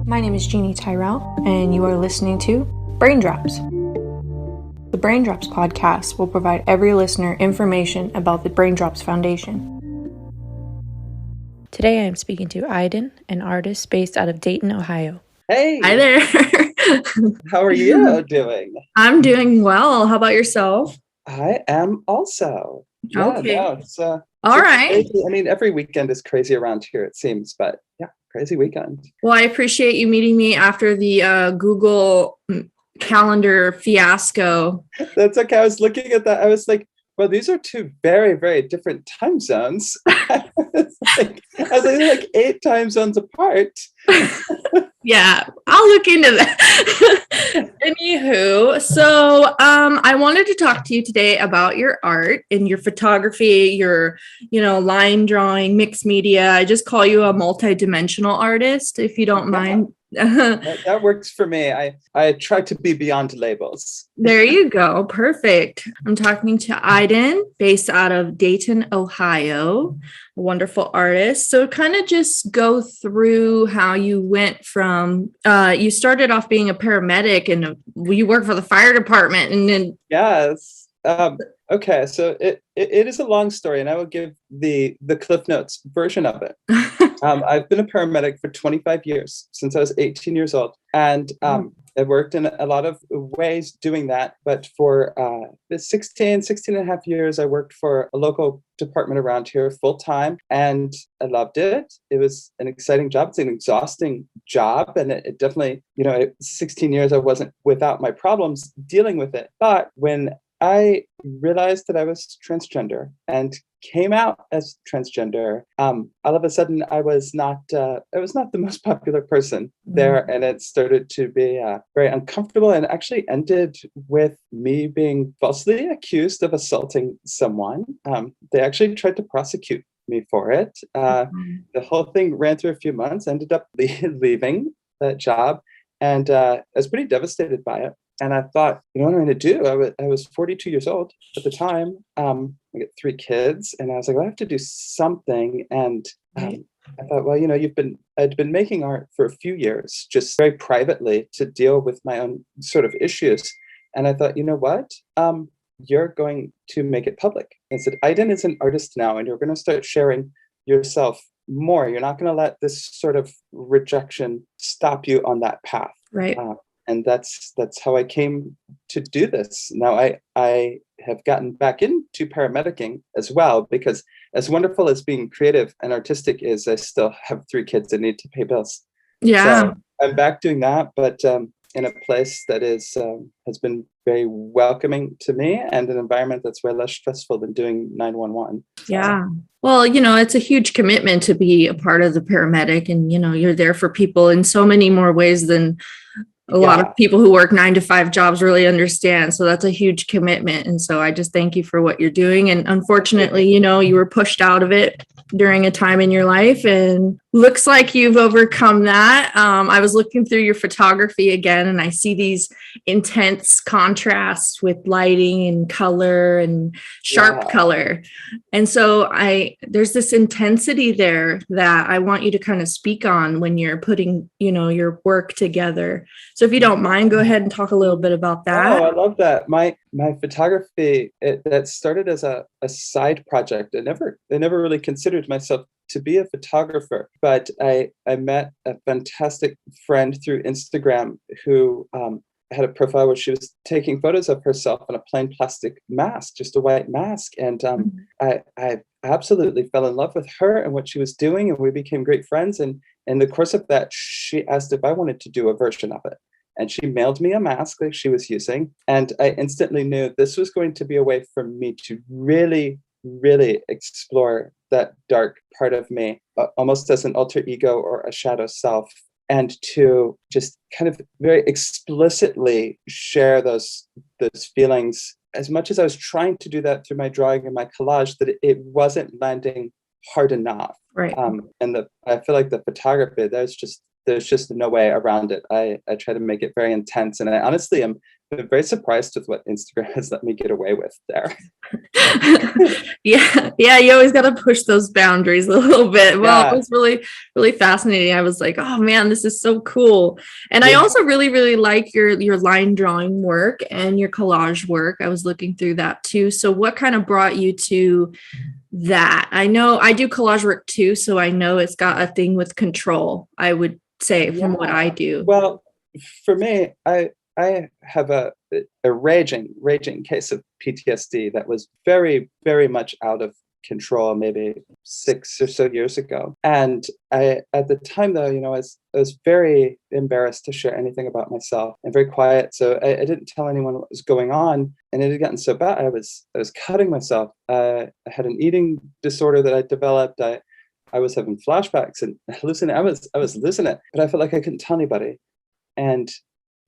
My name is Jeannie Tyrell, and you are listening to Brain Drops. The Brain Drops podcast will provide every listener information about the Brain Drops Foundation. Today I am speaking to Iden, an artist based out of Dayton, Ohio. Hey, Hi there. how are you doing? I'm doing well. How about yourself? I am also. Yeah, Okay. no, All it's a right. crazy, I mean, every weekend is crazy around here, it seems, but yeah, crazy weekend. Well, I appreciate you meeting me after the Google Calendar fiasco. That's okay. I was looking at that. I was like, well, these are two very, very different time zones. They're like 8 time zones apart. Yeah, I'll look into that. Anywho, so I wanted to talk to you today about your art and your photography, your, line drawing, mixed media. I just call you a multi-dimensional artist, if you don't mind. That works for me. I try to be beyond labels. There you go. Perfect. I'm talking to Iden, based out of Dayton, Ohio, a wonderful artist. So kind of just go through how you went from, you started off being a paramedic and you work for the fire department and then. Yes. Okay, so it is a long story, and I will give the Cliff Notes version of it. I've been a paramedic for 25 years, since I was 18 years old, and I worked in a lot of ways doing that. But for the 16 and a half years, I worked for a local department around here full time, and I loved it. It was an exciting job. It's an exhausting job, and it definitely, 16 years, I wasn't without my problems dealing with it. But when I realized that I was transgender and came out as transgender, all of a sudden I was not the most popular person there, and it started to be very uncomfortable, and actually ended with me being falsely accused of assaulting someone. They actually tried to prosecute me for it. The whole thing ran through a few months, ended up leaving that job, and I was pretty devastated by it. And I thought, what am I going to do? I was 42 years old at the time. I got 3 kids, and I was like, I have to do something. And I thought, well, I'd been making art for a few years, just very privately, to deal with my own sort of issues. And I thought, you know what? You're going to make it public. I said, Iden is an artist now, and you're going to start sharing yourself more. You're not going to let this sort of rejection stop you on that path. Right. And that's how I came to do this. Now I have gotten back into paramedicing as well, because as wonderful as being creative and artistic is, I still have 3 kids that need to pay bills. Yeah. So I'm back doing that, but in a place that has been very welcoming to me, and an environment that's way less stressful than doing 911. Yeah. Well, it's a huge commitment to be a part of the paramedic, and, you're there for people in so many more ways than a lot of people who work 9-to-5 jobs really understand. So that's a huge commitment. And so I just thank you for what you're doing. And unfortunately, you were pushed out of it during a time in your life, and looks like you've overcome that. I was looking through your photography again, and I see these intense contrasts with lighting and color and sharp color. And so there's this intensity there that I want you to kind of speak on when you're putting, your work together. So if you don't mind, go ahead and talk a little bit about that. Oh, I love that. My photography, that started as a side project. I never really considered myself to be a photographer, but I met a fantastic friend through Instagram who had a profile where she was taking photos of herself in a plain plastic mask, just a white mask. And I absolutely fell in love with her and what she was doing, and we became great friends. And in the course of that, she asked if I wanted to do a version of it. And she mailed me a mask like she was using. And I instantly knew this was going to be a way for me to really, really explore that dark part of me, almost as an alter ego or a shadow self, and to just kind of very explicitly share those feelings, as much as I was trying to do that through my drawing and my collage, that it wasn't landing hard enough. Right. And I feel like the photography, there's just no way around it. I try to make it very intense, and I honestly am been very surprised with what Instagram has let me get away with there. Yeah, you always got to push those boundaries a little bit. Well, it Yeah. was really, really fascinating. I was like, oh man, this is so cool. And I Yeah. also really, really like your line drawing work and your collage work. I was looking through that too. So what kind of brought you to that? I know I do collage work too, so I know it's got a thing with control, I would say, from what I do. Well, for me, I have a raging case of PTSD that was very, very much out of control maybe 6 or so years ago. And I, at the time though, I was very embarrassed to share anything about myself and very quiet. So I didn't tell anyone what was going on. And it had gotten so bad, I was cutting myself. I had an eating disorder that I developed. I was having flashbacks and hallucinating. I was losing it, but I felt like I couldn't tell anybody. And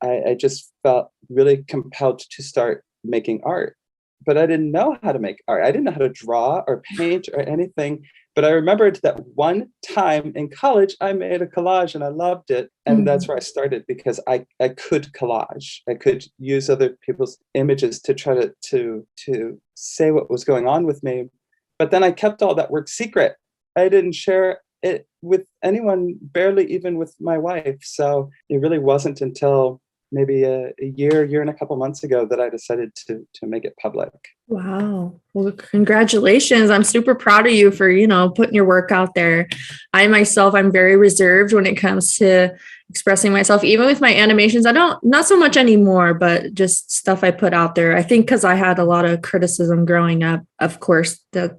I just felt really compelled to start making art. But I didn't know how to make art. I didn't know how to draw or paint or anything. But I remembered that one time in college, I made a collage and I loved it. And that's where I started, because I could collage. I could use other people's images to try to say what was going on with me. But then I kept all that work secret. I didn't share it with anyone, barely even with my wife. So it really wasn't until maybe a year and a couple months ago that I decided to make it public. Wow. Well, congratulations. I'm super proud of you for, putting your work out there. I myself, I'm very reserved when it comes to expressing myself, even with my animations. Not so much anymore, but just stuff I put out there. I think because I had a lot of criticism growing up, of course. I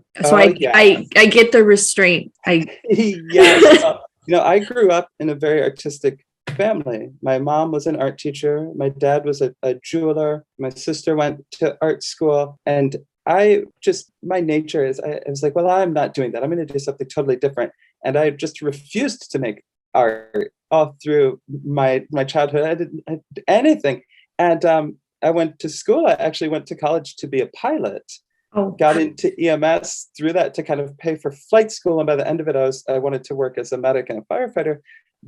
get the restraint. Yes. I grew up in a very artistic family. My mom was an art teacher. My dad was a jeweler. My sister went to art school. And my nature is, I was like, well, I'm not doing that. I'm going to do something totally different. And I just refused to make art all through my childhood. I didn't do anything. And I went to school. I actually went to college to be a pilot. Got into EMS through that to kind of pay for flight school. And by the end of it, I wanted to work as a medic and a firefighter.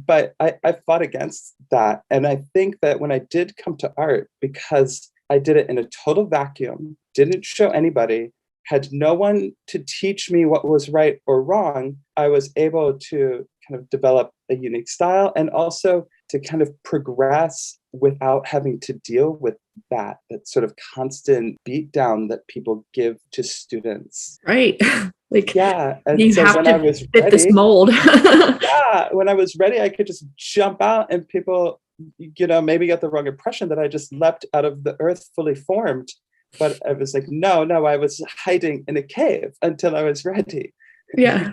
But I fought against that. And I think that when I did come to art, because I did it in a total vacuum, didn't show anybody, had no one to teach me what was right or wrong, I was able to kind of develop a unique style and also to kind of progress without having to deal with that sort of constant beatdown that people give to students. Right. And you so have when to I was fit ready, this mold. when I was ready, I could just jump out and people, maybe get the wrong impression that I just leapt out of the earth fully formed. But I was like, no, I was hiding in a cave until I was ready. Yeah.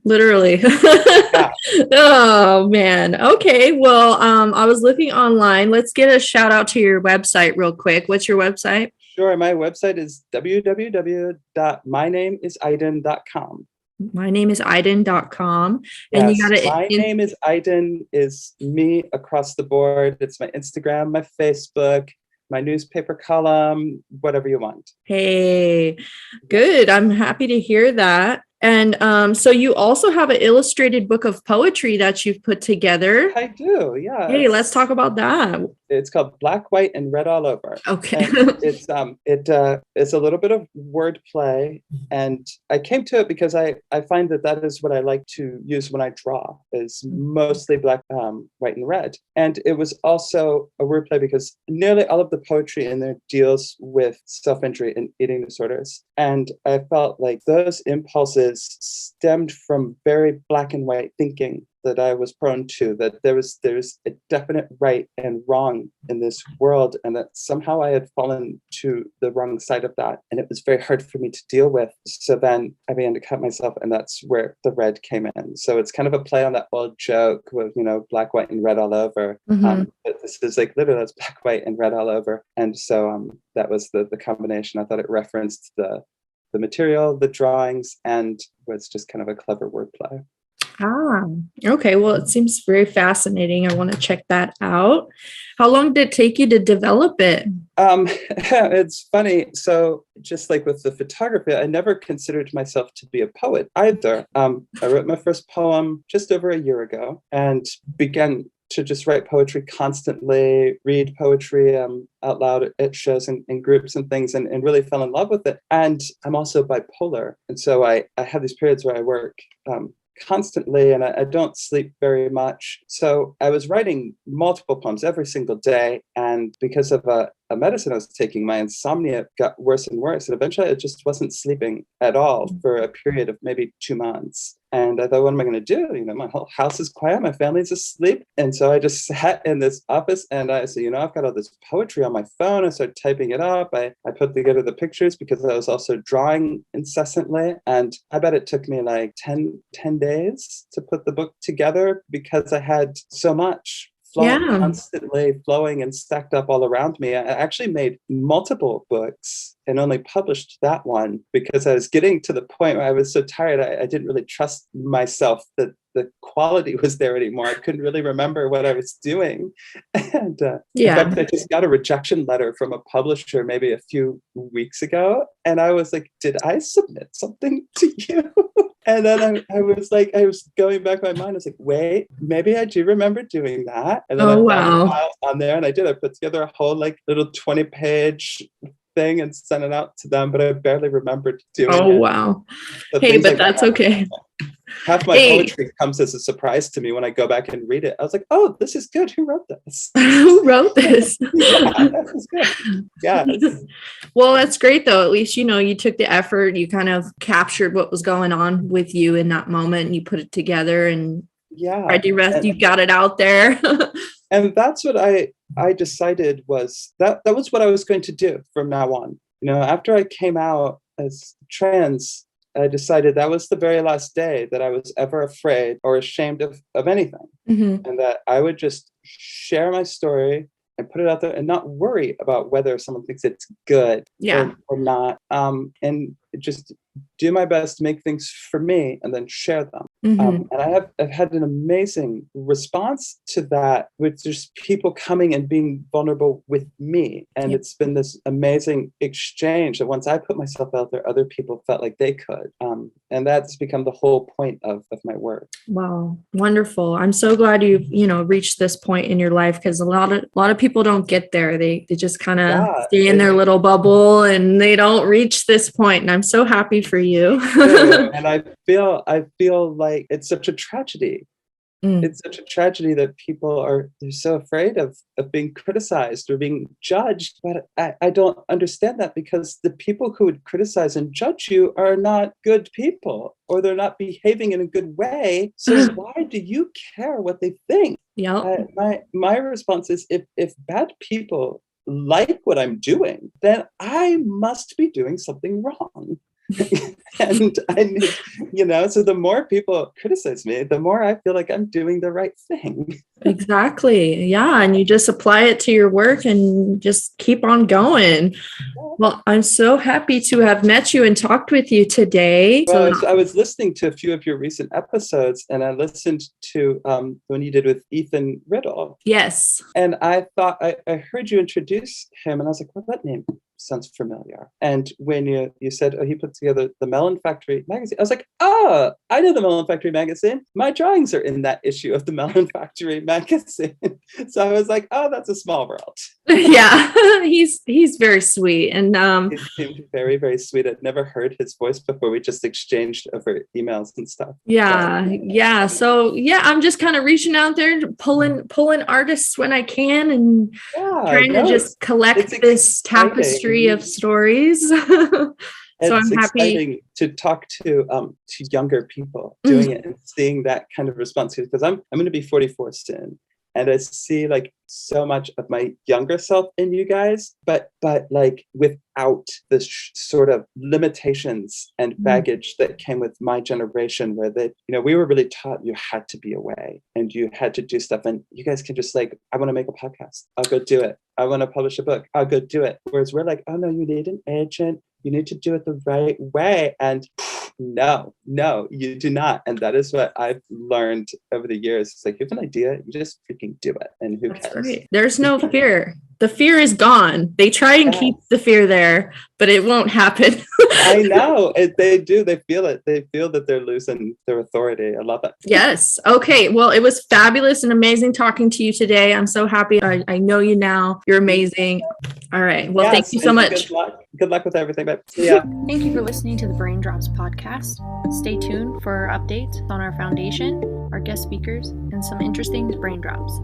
Literally. Yeah. Oh man. Okay. Well, I was looking online. Let's get a shout out to your website real quick. What's your website? Sure. My website is www.mynameisiden.com. mynameisiden.com. Yes, And you got my name is Iden is me across the board. It's my Instagram, my Facebook, my newspaper column, whatever you want. Hey, good. I'm happy to hear that. And so you also have an illustrated book of poetry that you've put together. I do, yeah. Hey, let's talk about that. It's called Black, White, and Red All Over. Okay. It's a little bit of wordplay, and I came to it because I find that is what I like to use when I draw, is mostly black, white, and red. And it was also a wordplay because nearly all of the poetry in there deals with self-injury and eating disorders. And I felt like those impulses stemmed from very black and white thinking that I was prone to, that there's a definite right and wrong in this world, and that somehow I had fallen to the wrong side of that. And it was very hard for me to deal with. So then I began to cut myself, and that's where the red came in. So it's kind of a play on that old joke with, black, white, and red all over. But this is like literally that's black, white, and red all over. And so that was the combination. I thought it referenced the material, the drawings, and was just kind of a clever wordplay. Okay. Well, it seems very fascinating. I want to check that out. How long did it take you to develop it? It's funny. So just like with the photography, I never considered myself to be a poet either. I wrote my first poem just over a year ago and began to just write poetry constantly, read poetry out loud at shows and groups and things, and really fell in love with it. And I'm also bipolar. And so I have these periods where I work constantly, and I don't sleep very much. So I was writing multiple poems every single day. And because of a medicine I was taking, my insomnia got worse and worse. And eventually I just wasn't sleeping at all for a period of maybe 2 months. And I thought, what am I going to do? My whole house is quiet. My family's asleep. And so I just sat in this office and I said, I've got all this poetry on my phone. I started typing it up. I put together the pictures because I was also drawing incessantly. And I bet it took me like 10 days to put the book together because I had so much constantly flowing and stacked up all around me. I actually made multiple books and only published that one because I was getting to the point where I was so tired. I didn't really trust myself that the quality was there anymore. I couldn't really remember what I was doing. And in fact, I just got a rejection letter from a publisher maybe a few weeks ago. And I was like, did I submit something to you? And then I was going back in my mind. I was like, wait, maybe I do remember doing that. And then I found the files on there, and I put together a whole little 20-page thing and sent it out to them, but I barely remembered doing it. Oh, wow. Hey, but that's okay. Half my poetry comes as a surprise to me when I go back and read it. I was like, oh, this is good. Who wrote this? Who wrote this? That was good. Yeah. Well, that's great, though. At least, you took the effort. You kind of captured what was going on with you in that moment, and you put it together and you got it out there. And that's what I decided was that was what I was going to do from now on. After I came out as trans, I decided that was the very last day that I was ever afraid or ashamed of anything. Mm-hmm. And that I would just share my story and put it out there and not worry about whether someone thinks it's good or not. And just do my best to make things for me and then share them. Mm-hmm. And I've had an amazing response to that, with just people coming and being vulnerable with me. And it's been this amazing exchange that once I put myself out there, other people felt like they could. And that's become the whole point of my work. Wow. Wonderful. I'm so glad you've, reached this point in your life, because a lot of people don't get there. They just kind of stay in their little bubble and they don't reach this point. And I'm so happy for you. And I feel like it's such a tragedy. It's such a tragedy that they're so afraid of being criticized or being judged. But I don't understand that, because the people who would criticize and judge you are not good people, or they're not behaving in a good way. So why do you care what they think? Yeah. My response is, if bad people like what I'm doing, then I must be doing something wrong. And I need, so the more people criticize me, the more I feel like I'm doing the right thing. Exactly. Yeah. And you just apply it to your work and just keep on going. Well, I'm so happy to have met you and talked with you today. Well, I was listening to a few of your recent episodes, and I listened to when you did with Ethan Riddle. Yes. And I thought, I heard you introduce him, and I was like, well, that name sounds familiar. And when you said, he put together the Melon Factory magazine, I was like, I know the Melon Factory magazine. My drawings are in that issue of the Melon Factory magazine. So I was like, that's a small world. Yeah, he's very sweet. And he seemed very, very sweet. I'd never heard his voice before. We just exchanged over emails and stuff. Yeah. So I'm just kind of reaching out there, pulling artists when I can, and trying to just collect this tapestry of stories. So I'm happy to talk to younger people doing it and seeing that kind of response, because I'm going to be 44 soon, and I see like so much of my younger self in you guys, but like without the sort of limitations and baggage that came with my generation, where we were really taught you had to be away and you had to do stuff, and you guys can just like, I want to make a podcast, I'll go do it. I want to publish a book, I'll go do it. Whereas we're like, oh no, you need an agent. You need to do it the right way. And No, you do not. And that is what I've learned over the years. It's like, you have an idea, you just freaking do it. And who That's cares? right. There's no fear. The fear is gone. They try and keep the fear there, but it won't happen. I know. They do. They feel it. They feel that they're losing their authority. I love it. Yes. Okay. Well, it was fabulous and amazing talking to you today. I'm so happy. I know you now. You're amazing. All right. Well, thank you so much. Good luck with everything. But yeah. Thank you for listening to the Brain Drops podcast. Stay tuned for updates on our foundation, our guest speakers, and some interesting brain drops.